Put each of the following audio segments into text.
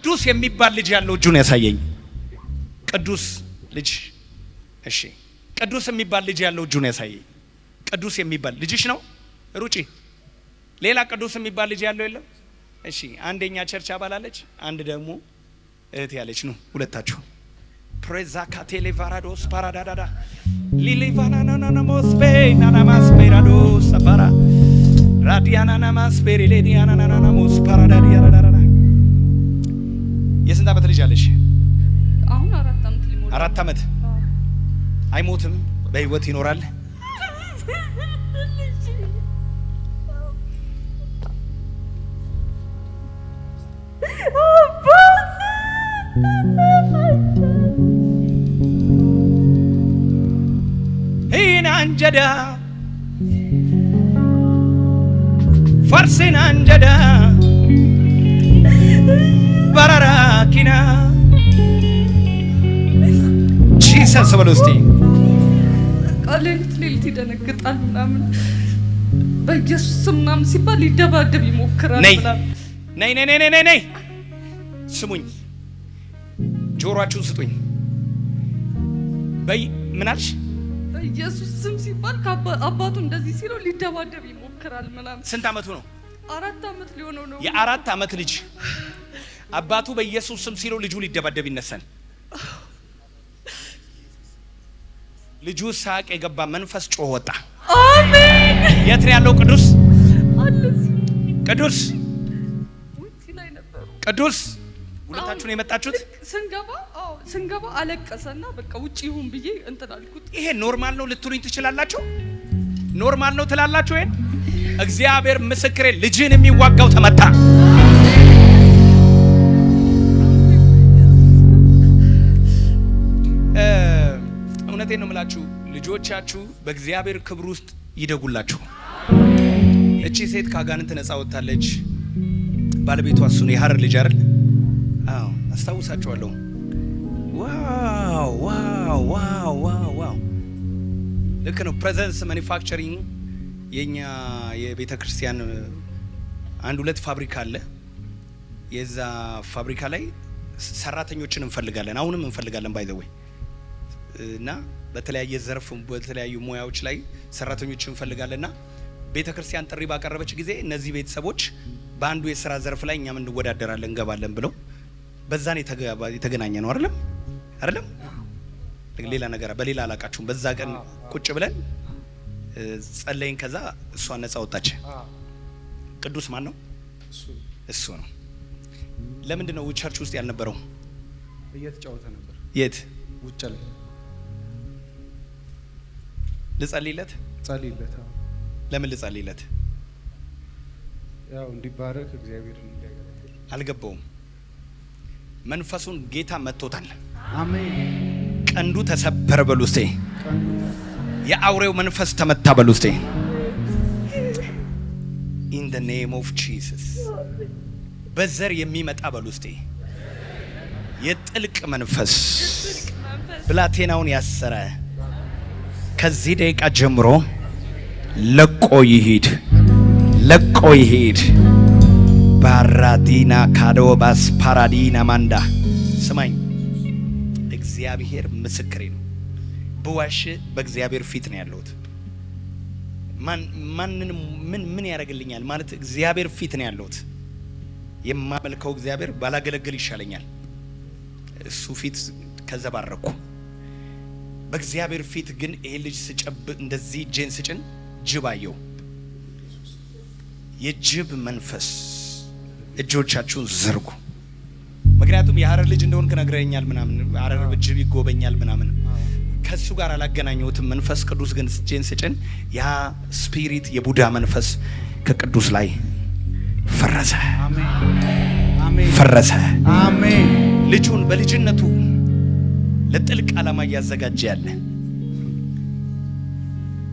ቅዱስ የሚባል ልጅ ያለው እጁን ያሳየኝ። ቅዱስ ልጅ እሺ፣ ቅዱስ የሚባል ልጅ ያለው እጁን ያሳየኝ። ቅዱስ የሚባል ልጅሽ ነው? ሩጪ። ሌላ ቅዱስ የሚባል ልጅ ያለው የለም? እሺ፣ አንደኛ ቸርች አባላለች፣ አንድ ደግሞ እህት ያለች ነው። ሁለታችሁ ፕሬዛ ካቴሌ ቫራዶስ ፓራዳዳዳ ሊሊቫናናና ሞስፔ ናናማስ ፔራዶስ ሰባራ ራዲያናና ማስፔሪ ሌዲያናናና ሞስ ፓራዳዲያራዳራ። የስንት ዓመት ልጅ አለሽ? አሁን 4 ዓመት ሊሞላ። 4 ዓመት። አይሞትም፣ በህይወት ይኖራል። ይህን አንጀዳ ፈርሴን አንጀዳ ባራራኪና ጂሰስ በሉ እስቲ። ሌሊት ይደነግጣል ምናምን፣ በኢየሱስ ስም ምናምን ሲባል ሊደባደብ ይሞክራል። ነይ ስሙኝ፣ ጆሮአችሁን ስጡኝ። ምን አልሽ? በኢየሱስ ስም ሲባል አባቱ እንደዚህ ሲለው ሊደባደብ ይሞክራል ምናምን። ስንት ዓመቱ ነው? 4 ዓመት ሊሆነው ነው። የ4 ዓመት ልጅ አባቱ በኢየሱስ ስም ሲለው ልጁ ሊደባደብ ይነሳል። ልጁ ሳቅ የገባ መንፈስ ጮህ ወጣ። አሜን። የት ነው ያለው? ቅዱስ ቅዱስ ሁለታችሁ ነው የመጣችሁት? ስንገባ አለቀሰና በቃ ውጪ ይሁን ብዬ እንትን አልኩት። ይሄ ኖርማል ነው ልትሉኝ ትችላላችሁ? ኖርማል ነው ትላላችሁ? ይሄን እግዚአብሔር ምስክሬ፣ ልጅን የሚዋጋው ተመታ። እውነቴን ነው የምላችሁ፣ ልጆቻችሁ በእግዚአብሔር ክብር ውስጥ ይደጉላችሁ። እቺ ሴት ከአጋንንት ነፃ ወጥታለች። ባለቤቷ እሱ ነው፣ የሐረር ልጅ አይደል? አዎ አስታውሳችኋለሁ። ዋው ልክ ነው። ፕሬዘንስ ማኒፋክቸሪንግ የኛ የቤተ ክርስቲያን 1-2 ፋብሪካ አለ። የዛ ፋብሪካ ላይ ሰራተኞችን እንፈልጋለን፣ አሁንም እንፈልጋለን ባይ ዘ ወይ። እና በተለያየ ዘርፍ በተለያዩ ሙያዎች ላይ ሰራተኞችን እንፈልጋለንና ቤተ ክርስቲያን ጥሪ ባቀረበች ጊዜ እነዚህ ቤተሰቦች በአንዱ የሥራ ዘርፍ ላይ እኛም እንወዳደራለን እንገባለን ብለው በዛን የተገናኘ ነው አይደለም? ሌላ ነገር በሌላ አላቃችሁም። በዛ ቀን ቁጭ ብለን ጸለይን። ከዛ እሷ ነፃ ወጣች። ቅዱስ ማን ነው? እሱ ነው። ለምንድን ነው ቸርች ውስጥ ያልነበረው? እየተጫወተ ነበር። የት? ውጭ ላይ። ልጸልይለት? ጸልይለት። ለምን ልጸልይለት? ያው እንዲባረክ እግዚአብሔር እንዲያገለግል። አልገባውም። መንፈሱን ጌታ መጥቶታል። አሜን። ቀንዱ ተሰበረ በሉ እስቲ። የአውሬው መንፈስ ተመታ በሉ እስቲ። ኢን ዘ ኔም ኦፍ ጂሰስ። በዘር የሚመጣ በሉ እስቲ። የጥልቅ መንፈስ ብላቴናውን ያሰረ ከዚህ ደቂቃ ጀምሮ ለቆ ይሂድ። ባራዲና ካዶባስ ፓራዲና ማንዳ። ስማኝ፣ እግዚአብሔር ምስክሬ ነው። በዋሽ በእግዚአብሔር ፊት ነው ያለሁት። ማንንም ምን ያደርግልኛል ማለት እግዚአብሔር ፊት ነው ያለሁት። የማመልከው እግዚአብሔር ባላገለግል ይሻለኛል። እሱ ፊት ከዘባረኩ በእግዚአብሔር ፊት ግን ይሄ ልጅ ስጨብጥ እንደዚህ እጄን ስጭን ጅብ አየሁ። የጅብ መንፈስ እጆቻችሁን ዘርጉ። ምክንያቱም የሐረር ልጅ እንደሆንክ ነግረኛል ምናምን፣ ሐረር ጅብ ይጎበኛል ምናምን። ከሱ ጋር አላገናኘሁትም። መንፈስ ቅዱስ ግን እጄን ስጭን ያ ስፒሪት የቡዳ መንፈስ ከቅዱስ ላይ ፈረሰ። አሜን። ልጁን በልጅነቱ ለጥልቅ ዓላማ እያዘጋጀ ያለ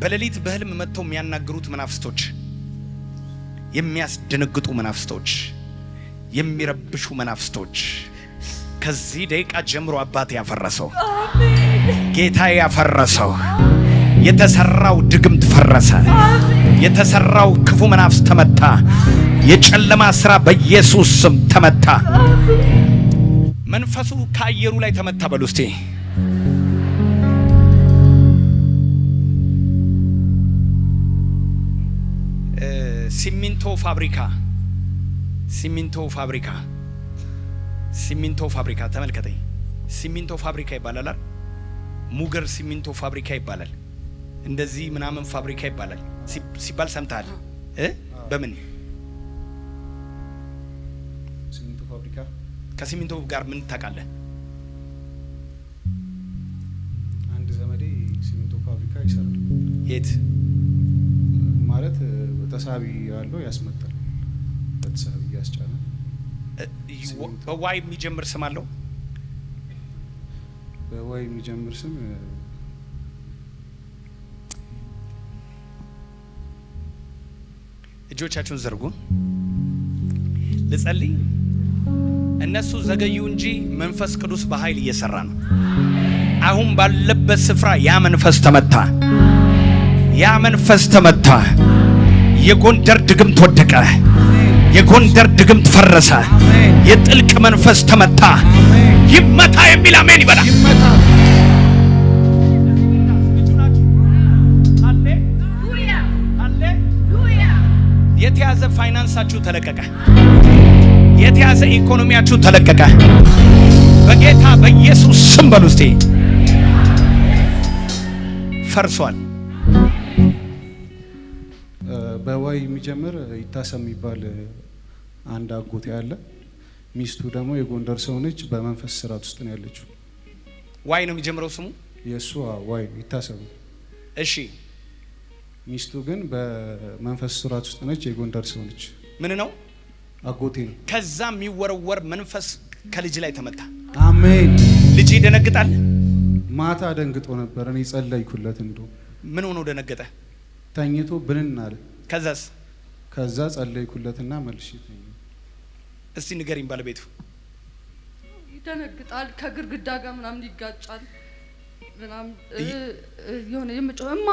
በሌሊት በህልም መጥተው የሚያናግሩት መናፍስቶች፣ የሚያስደነግጡ መናፍስቶች፣ የሚረብሹ መናፍስቶች ከዚህ ደቂቃ ጀምሮ አባት ያፈረሰው፣ ጌታ ያፈረሰው፣ የተሰራው ድግምት ፈረሰ። የተሰራው ክፉ መናፍስት ተመታ። የጨለማ ስራ በኢየሱስ ስም ተመታ። መንፈሱ ከአየሩ ላይ ተመታ በሉ እስቲ። ሲሚንቶ ፋብሪካ ተመልከተኝ። ሲሚንቶ ፋብሪካ ይባላል። ሙገር ሲሚንቶ ፋብሪካ ይባላል። እንደዚህ ምናምን ፋብሪካ ይባላል ሲባል ሰምተሃል? በምን ሲሚንቶ ፋብሪካ? ከሲሚንቶ ጋር ምን ታውቃለህ? አንድ ዘመዴ ሲሚንቶ ፋብሪካ ይሰራል። የት ማለት ተሳቢ ያለው ያስመጣል። ተሳቢ ያስጫነ። በዋይ የሚጀምር ስም አለው? በዋይ የሚጀምር ስም እጆቻችሁን ዘርጉ ልጸልይ። እነሱ ዘገዩ እንጂ መንፈስ ቅዱስ በኃይል እየሰራ ነው። አሁን ባለበት ስፍራ ያ መንፈስ ተመታ። ያ መንፈስ ተመታ። የጎንደር ድግምት ወደቀ። የጎንደር ድግምት ፈረሰ። የጥልቅ መንፈስ ተመታ። ይመታ የሚል አሜን ይበላ። የተያዘ ፋይናንሳችሁ ተለቀቀ። የተያዘ ኢኮኖሚያችሁ ተለቀቀ። በጌታ በኢየሱስ ስም በሉ እስቲ። ፈርሷል። በዋይ የሚጀምር ይታሰብ የሚባል አንድ አጎቴ ያለ፣ ሚስቱ ደግሞ የጎንደር ሰው ነች። በመንፈስ ስራት ውስጥ ነው ያለችው። ዋይ ነው የሚጀምረው ስሙ የእሱ ዋይ ይታሰብ። እሺ ሚስቱ ግን በመንፈስ ስራት ውስጥ ነች። የጎንደር ሰው ነች። ምን ነው? አጎቴ ነው። ከዛ የሚወረወር መንፈስ ከልጅ ላይ ተመታ። አሜን። ልጅ ይደነግጣል። ማታ ደንግጦ ነበር። እኔ ጸለይኩለት። እንደው ምን ሆኖ ደነገጠ? ተኝቶ ብንን አለ። ከዛ ጸለይኩለትና መልሼ ተኛ። እስቲ ንገሪኝ ባለቤቱ። ይደነግጣል። ከግርግዳ ጋር ምናምን ይጋጫል። ምናምን የሆነ የምጮህ እማ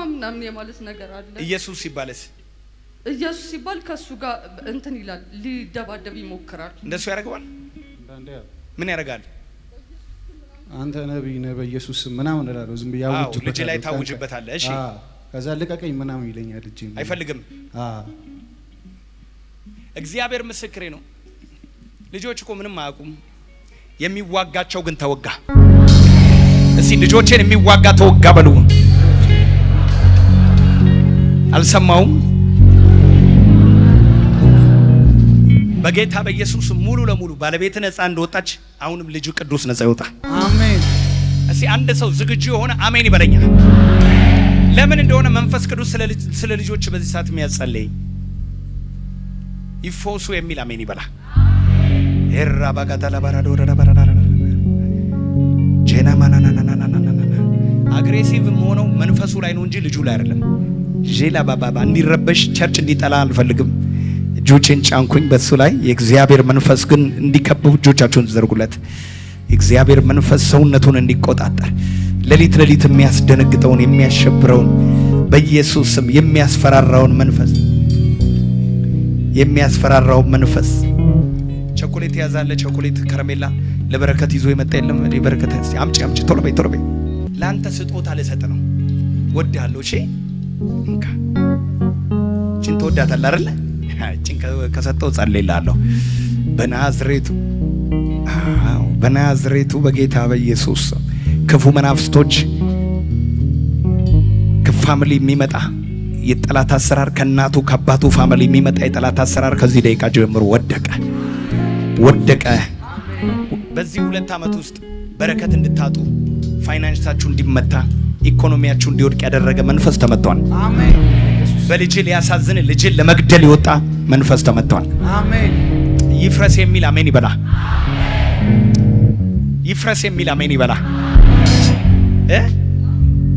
ምናምን የማለት ነገር አለ። ኢየሱስ ሲባል ከሱ ጋር እንትን ይላል። ሊደባደብ ይሞክራል። እንደሱ ያደርገዋል። ምን ያደርጋል? አንተ ነብይ ነህ በኢየሱስ ምናምን እላለሁ። ዝም ብዬ አውጅበታለሁ። ልጅ ላይ ታውጅበታለህ። እሺ ከዛ ልቀቀኝ ምናምን ይለኛል። ልጅ አይፈልግም። እግዚአብሔር ምስክሬ ነው። ልጆች እኮ ምንም አያውቁም። የሚዋጋቸው ግን ተወጋ። እስቲ ልጆቼን የሚዋጋ ተወጋ በሉ። አልሰማውም? በጌታ በኢየሱስ ሙሉ ለሙሉ ባለቤት ነፃ እንደወጣች አሁንም ልጁ ቅዱስ ነፃ ይወጣ። አሜን። እስቲ አንድ ሰው ዝግጁ የሆነ አሜን ይበለኛል። ለምን እንደሆነ መንፈስ ቅዱስ ስለ ልጆች በዚህ ሰዓት የሚያጸልይ ይፎሱ የሚል አሜን ይበላ። ኤራ ባጋታላ ባራዶ ወረዳ ባራዳ ጄና ማናናናናናና አግሬሲቭ ሆነው መንፈሱ ላይ ነው እንጂ ልጁ ላይ አይደለም። ጄላ ባባባ እንዲረበሽ ቸርች እንዲጠላ አልፈልግም። እጆቼን ጫንኩኝ በሱ ላይ። የእግዚአብሔር መንፈስ ግን እንዲከበው እጆቻችሁን ዘርጉለት። የእግዚአብሔር መንፈስ ሰውነቱን እንዲቆጣጠር ሌሊት የሚያስደነግጠውን የሚያሸብረውን በኢየሱስ ስም የሚያስፈራራውን መንፈስ ቸኮሌት ያዛለ ቸኮሌት ከረሜላ ለበረከት ይዞ የመጣ የለም። ለበረከት አምጪ ቶሎ በይ ላንተ ስጦታ ልሰጥ ነው። ወድሃለሁ። እሺ እንካ ጭን ተወዳታለህ አይደለ? ጭን ከሰጠው ጸልይልሃለሁ በናዝሬቱ በጌታ በኢየሱስ ክፉ መናፍስቶች ከፋሚሊ የሚመጣ የጠላት አሰራር ከናቱ ከአባቱ ፋሚሊ የሚመጣ የጠላት አሰራር ከዚህ ደቂቃ ጀምሮ ወደቀ። በዚህ 2 ዓመት ውስጥ በረከት እንድታጡ፣ ፋይናንሳችሁ እንዲመታ፣ ኢኮኖሚያችሁ እንዲወድቅ ያደረገ መንፈስ ተመቷል። አሜን። በልጅ ሊያሳዝን ልጅን ለመግደል የወጣ መንፈስ ተመቷል። አሜን። ይፍረስ የሚል አሜን ይበላ። ይፍረስ የሚል አሜን ይበላ።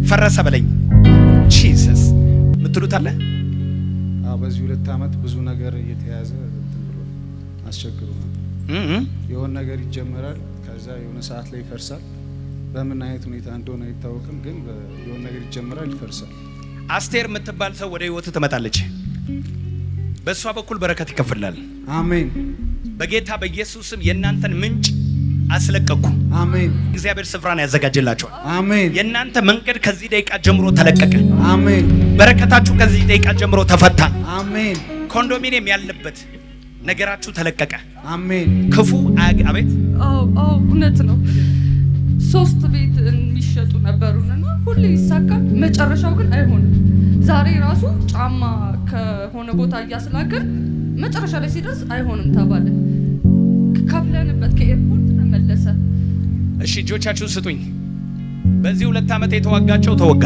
ፈረሰ በለኝ። ጂሰስ ምትሉት አለ። በዚህ 2 ዓመት ብዙ ነገር እየተያዘ እንትን ብሎ አስቸግሮ ነው። የሆነ ነገር ይጀመራል፣ ከዛ የሆነ ሰዓት ላይ ይፈርሳል። በምን አይነት ሁኔታ እንደሆነ አይታወቅም፣ ግን የሆነ ነገር ይጀመራል፣ ይፈርሳል። አስቴር የምትባል ሰው ወደ ህይወት ትመጣለች። በእሷ በኩል በረከት ይከፍላል። አሜን። በጌታ በኢየሱስ ስም የእናንተን ምንጭ አስለቀቁ። አሜን። እግዚአብሔር ስፍራን ያዘጋጅላችኋል። አሜን። የእናንተ መንገድ ከዚህ ደቂቃ ጀምሮ ተለቀቀ። አሜን። በረከታችሁ ከዚህ ደቂቃ ጀምሮ ተፈታ። አሜን። ኮንዶሚኒየም ያለበት ነገራችሁ ተለቀቀ። አሜን። ክፉ አቤት። አዎ እውነት ነው። 3 ቤት የሚሸጡ ነበሩንና ሁሌ ይሳካል፣ መጨረሻው ግን አይሆንም። ዛሬ ራሱ ጫማ ከሆነ ቦታ እያስላከን መጨረሻ ላይ ሲደርስ አይሆንም ተባለ። ከፍለንበት ከኤርፖርት ተመለሰ። እሺ እጆቻችሁን ስጡኝ። በዚህ 2 ዓመት የተዋጋቸው ተወጋ።